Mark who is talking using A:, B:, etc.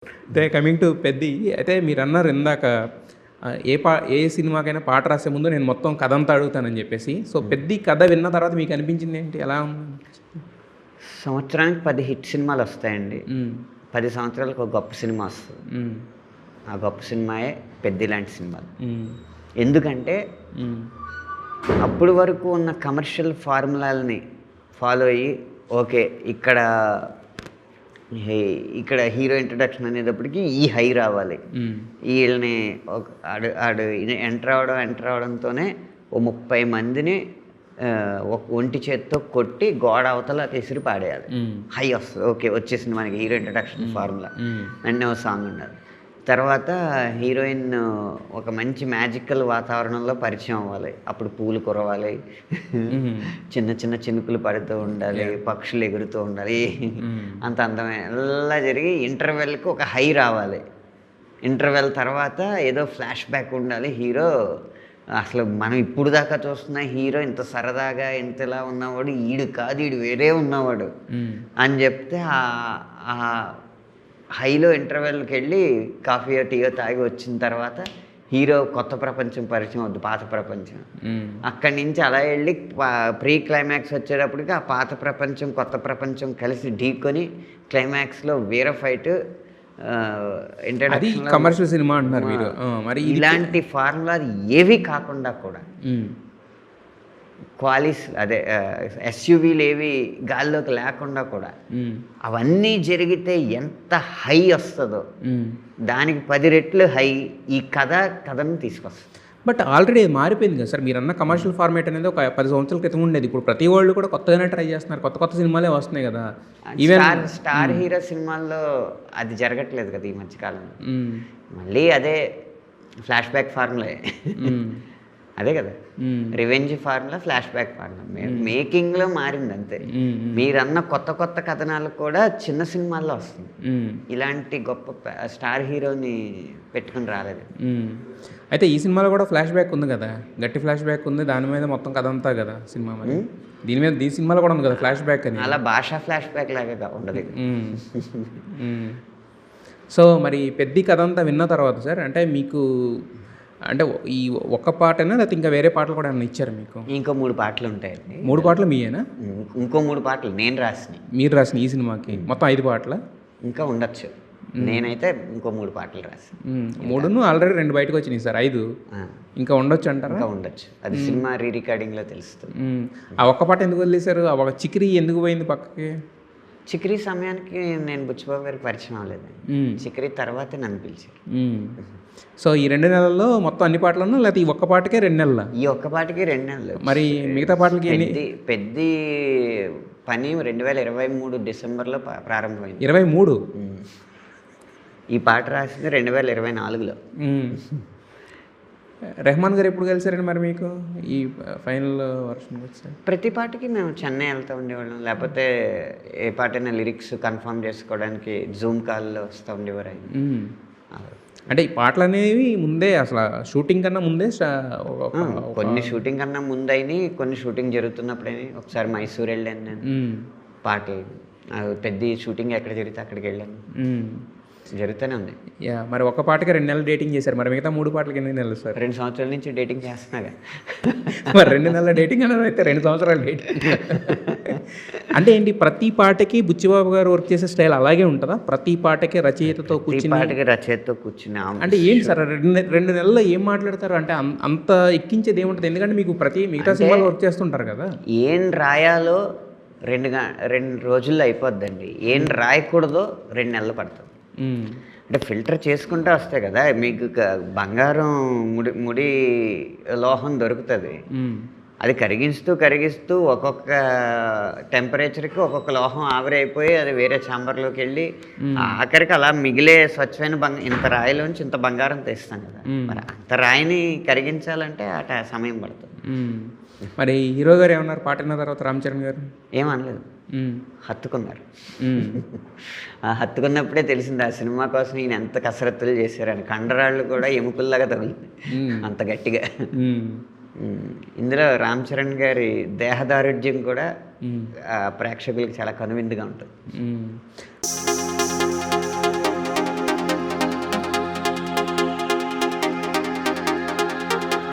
A: అయితే coming to Peddi. అయితే మీరన్నారు ఇందాక ఏ సినిమాకైనా పాట రాసే ముందు నేను మొత్తం కథ అంతా అడుగుతానని చెప్పేసి. సో, పెద్ది కథ విన్న తర్వాత మీకు అనిపించిందేంటి? ఎలా ఉంది?
B: సంవత్సరానికి 10 హిట్ సినిమాలొస్తాయండి.
A: హ్మ్.
B: 10 సంవత్సరాలకు ఒక గొప్ప సినిమా వస్తది.
A: హ్మ్.
B: ఆ గొప్ప సినిమాయే 'పెద్ది' లాంటి సినిమాలు.
A: హ్మ్.
B: ఎందుకంటే
A: హ్మ్.
B: అప్పటి వరకు ఉన్న కమర్షియల్ ఫార్ములాలని ఫాలో అయ్యి ఓకే. ఇక్కడ హీరో ఇంట్రడక్షన్ అనేటప్పటికి ఈ హై రావాలి.
A: హ్మ్.
B: ఈళ్ళని ఒక ఆడు ఎంటర్ అవడంతోనే ఓ 30 మందిని ఒక ఒంటి చేత్తో కొట్టి గోడ అవతల విసిరి పాడేయాలి.
A: హ్మ్.
B: హై వస్తది. ఓకే. వచ్చేసింది మనకి హీరో ఇంట్రడక్షన్ ఫార్ములా.
A: హ్మ్.
B: వెంటనే ఓ సాంగ్ ఉండాలి. తర్వాత హీరోయిన్ ఒక మంచి మ్యాజికల్ వాతావరణంలో పరిచయం అవ్వాలి. అప్పుడు పూలు కురవాలి.
A: హుహు.
B: చిన్న చిన్న చినుకులు పడుతూ ఉండాలి. పక్షులు ఎగురుతూ ఉండాలి. అంత అందమైన అలా జరిగి ఇంటర్వెల్‌కి ఒక హై రావాలి. ఇంటర్వెల్ తర్వాత ఏదో ఫ్లాష్ బ్యాక్ ఉండాలి. హీరో అసలు మనం ఇప్పుడు దాకా చూస్తున్న హీరో ఇంత సరదాగా ఇంతలా ఉన్నవాడు ఈడు కాదు, ఈడు వేరే ఉన్నవాడు అని చెప్తే ఆ హైలో ఇంటర్వెల్కి వెళ్ళి కాఫీయో టీయో తాగి వచ్చిన తర్వాత హీరో కొత్త ప్రపంచం పరిచయం వద్దు, పాత ప్రపంచం. అక్కడి నుంచి అలా వెళ్ళి ప్రీ క్లైమాక్స్ వచ్చేటప్పటికి ఆ పాత ప్రపంచం కొత్త ప్రపంచం కలిసి ఢీకొని క్లైమాక్స్లో వేరే ఫైట్.
A: అది కమర్షియల్ సినిమా అంటున్నారు మీరు. మరి
B: ఇలాంటి ఫార్ములాలు ఏవి కాకుండా కూడా ఎస్యూవీలు ఏవి గాల్లోకి లేకుండా కూడా అవన్నీ జరిగితే ఎంత హై వస్తుందో దానికి 10 రెట్లు హై ఈ కథను తీసుకొస్తుంది.
A: బట్ ఆల్రెడీ మారిపోయింది కదా సార్. మీరన్న కమర్షియల్ ఫార్మేట్ అనేది ఒక 10 సంవత్సరాల క్రితం ఉండేది. ఇప్పుడు ప్రతి వాళ్ళు కూడా కొత్తగానే ట్రై చేస్తున్నారు. కొత్త కొత్త సినిమాలే వస్తున్నాయి కదా. ఈవెన్
B: స్టార్ హీరో సినిమాల్లో అది జరగట్లేదు కదా ఈ మధ్యకాలంలో. మళ్ళీ అదే ఫ్లాష్ బ్యాక్ ఫార్ములే. అదే కదా revenge formula, flash back formula. మేకింగ్లో మారింది అంతే. మీరన్న కొత్త కొత్త కథనాలు కూడా చిన్న సినిమాల్లో వస్తుంది. ఇలాంటి గొప్ప స్టార్ హీరోని పెట్టుకుని రాలేదు.
A: అయితే ఈ సినిమాలో కూడా ఫ్లాష్ బ్యాక్ ఉంది కదా, గట్టి ఫ్లాష్ బ్యాక్ ఉంది. దాని మీద మొత్తం కథ అంతా కదా సినిమా. మరి దీని సినిమాలో కూడా ఉంది కదా ఫ్లాష్ బ్యాక్ అని.
B: అలా భాషా ఫ్లాష్ బ్యాక్ లాగా ఉండదు.
A: సో మరి పెద్ద కథ అంతా విన్న తర్వాత సార్ అంటే మీకు అంటే ఈ ఒక్క పాటనా లేకపోతే ఇంకా వేరే పాటలు కూడా ఏమైనా ఇచ్చారు మీకు?
B: ఇంకో 3 పాటలు ఉంటాయండి.
A: 3 పాటలు మీయేనా?
B: ఇంకో 3 పాటలు నేను రాసినాయి.
A: మీరు రాసిన ఈ సినిమాకి మొత్తం 5 పాటలా?
B: ఇంకా ఉండొచ్చు. నేనైతే ఇంకో 3 పాటలు రాసాను.
A: 3ను ఆల్రెడీ 2 బయటకు వచ్చినాయి సార్. 5 ఇంకా ఉండొచ్చు అంటారా?
B: ఇంకా ఉండొచ్చు. అది సినిమా రికార్డింగ్లో తెలుస్తుంది.
A: ఆ ఒక్క పాట ఎందుకు వదిలేశారు? ఆ ఒక చిక్రీ ఎందుకు పోయింది పక్కకి?
B: చిక్రీ సమయానికి నేను బుచ్చిబాబు గారికి పరిచయం అవ్వలేదు. చిక్రీ తర్వాతే నన్ను పిలిచారు.
A: సో ఈ 2 నెలల్లో మొత్తం అన్ని పాటలను లేకపోతే ఈ ఒక్క పాటకే 2 నెలల?
B: ఈ ఒక్క పాటకి 2 నెలలు.
A: మరి మిగతా పాటలకి
B: పెద్ద పని 2023 డిసెంబర్లో ప్రారంభమైంది.
A: 23?
B: ఈ పాట రాసింది 2024లో.
A: రెహమాన్ గారు ఎప్పుడు కలిసారండి మరి మీకు ఈ ఫైనల్ వర్షన్ వచ్చారు?
B: ప్రతి పాటకి మేము చెన్నై వెళ్తూ ఉండేవాళ్ళం. లేకపోతే ఏ పాటైనా లిరిక్స్ కన్ఫర్మ్ చేసుకోవడానికి జూమ్ కాల్లో వస్తూ ఉండేవారు ఆయన.
A: అంటే ఈ పాటలు అనేవి ముందే అసలు షూటింగ్ కన్నా ముందే
B: కొన్ని షూటింగ్ కన్నా ముందైనా కొన్ని షూటింగ్ జరుగుతున్నప్పుడైనా ఒకసారి మైసూర్ వెళ్ళాను నేను. పాటలు పెద్ద షూటింగ్ ఎక్కడ జరిగితే అక్కడికి వెళ్ళాను. జరుగుతూనే ఉంది.
A: మరి ఒక పాటకి 2 నెలలు డేటింగ్ చేశారు. మరి మిగతా 3 పాటలకి ఎన్ని నెలలు సార్?
B: 2 సంవత్సరాల నుంచి డేటింగ్ చేస్తున్నాగా.
A: మరి 2 నెలల డేటింగ్ అనేది అయితే 2 సంవత్సరాలు డేటింగ్ అంటే ఏంటి? ప్రతి పాటకి బుచ్చిబాబు గారు వర్క్ చేసే స్టైల్ అలాగే ఉంటుందా? ప్రతి పాటకి రచయితతో
B: కూర్చుని
A: అంటే ఏంటి సార్ 2 నెలల్లో ఏం మాట్లాడతారు? అంటే అంత ఎక్కించేది ఏముంటుంది? ఎందుకంటే మీకు మిగతా సినిమాలు వర్క్ చేస్తుంటారు కదా.
B: ఏం రాయాలో 2 రోజుల్లో అయిపోద్దండి. ఏం రాయకూడదో 2 నెలలు పడుతుంది. అంటే ఫిల్టర్ చేసుకుంటూ వస్తాయి కదా. మీకు బంగారం ముడి లోహం దొరుకుతుంది. అది కరిగిస్తూ ఒక్కొక్క టెంపరేచర్కి ఒక్కొక్క లోహం ఆవిరైపోయి అది వేరే ఛాంబర్లోకి వెళ్ళి ఆఖరికి అలా మిగిలే స్వచ్ఛమైన ఇంత రాయిలోంచి ఇంత బంగారం తెస్తాం కదా. మరి అంత రాయిని కరిగించాలంటే సమయం పడుతుంది.
A: మరి హీరో గారు ఏమన్నారు పాట విన్న తర్వాత? రామ్ చరణ్ గారు
B: ఏమనలేదు, హత్తుకున్నారు. హత్తుకున్నప్పుడే తెలిసింది ఆ సినిమా కోసం ఈయన ఎంత కసరత్తులు చేశారని. కండరాళ్ళు కూడా ఎముకల్లాగా తగులుతుంది అంత గట్టిగా. ఇందులో రామ్ చరణ్ గారి దేహదారుఢ్యం కూడా ప్రేక్షకులకి చాలా కనువిందుగా ఉంటుంది.